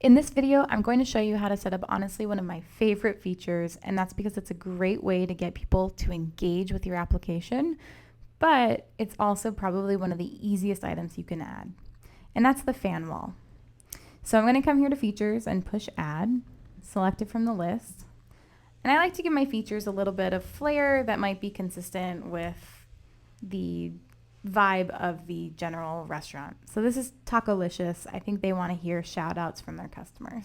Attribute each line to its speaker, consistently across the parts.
Speaker 1: In this video, I'm going to show you how to set up honestly one of my favorite features, and that's because it's a great way to get people to engage with your application, but it's also probably one of the easiest items you can add, and that's the fan wall. So I'm going to come here to features and push add, select it from the list, and I like to give my features a little bit of flair that might be consistent with the vibe of the general restaurant. So this is Tacolicious. I think they want to hear shout outs from their customers.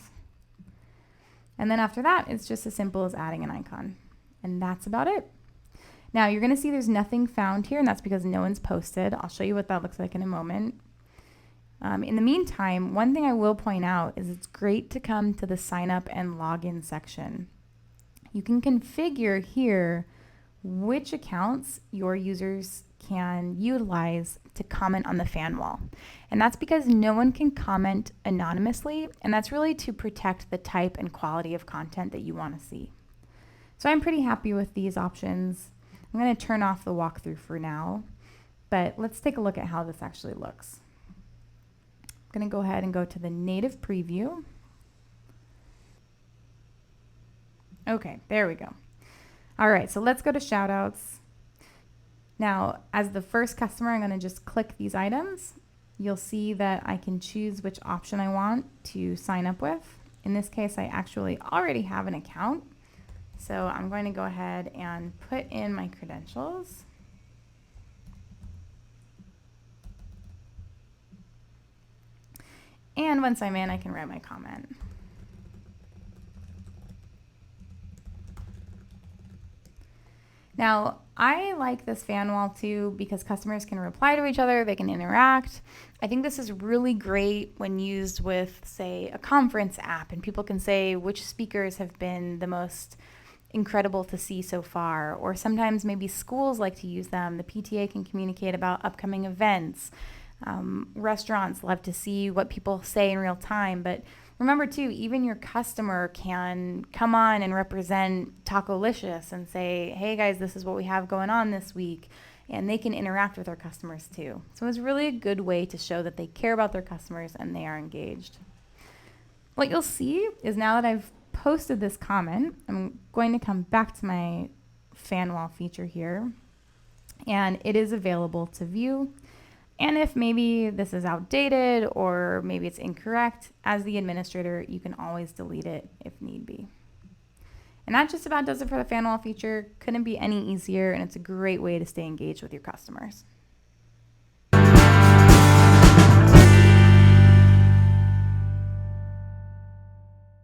Speaker 1: And then after that, it's just as simple as adding an icon. And that's about it. Now you're going to see there's nothing found here, and that's because no one's posted. I'll show you what that looks like in a moment. In the meantime, one thing I will point out is it's great to come to the sign up and login section. You can configure here which accounts your users can utilize to comment on the fan wall. And that's because no one can comment anonymously, and that's really to protect the type and quality of content that you want to see. So I'm pretty happy with these options. I'm going to turn off the walkthrough for now, but let's take a look at how this actually looks. I'm going to go ahead and go to the native preview. Okay, there we go. All right, so let's go to shoutouts. Now, as the first customer, I'm going to just click these items. You'll see that I can choose which option I want to sign up with. In this case, I actually already have an account. So I'm going to go ahead and put in my credentials. And once I'm in, I can write my comment. Now, I like this fan wall too because customers can reply to each other, they can interact. I think this is really great when used with, say, a conference app, and people can say which speakers have been the most incredible to see so far, or sometimes maybe schools like to use them. The PTA can communicate about upcoming events. Restaurants love to see what people say in real time, but remember too, even your customer can come on and represent Tacolicious and say, hey guys, this is what we have going on this week. And they can interact with their customers too. So it's really a good way to show that they care about their customers and they are engaged. What you'll see is now that I've posted this comment, I'm going to come back to my fan wall feature here, and it is available to view. And if maybe this is outdated or maybe it's incorrect, as the administrator, you can always delete it if need be. And that just about does it for the fan wall feature. Couldn't be any easier, and it's a great way to stay engaged with your customers.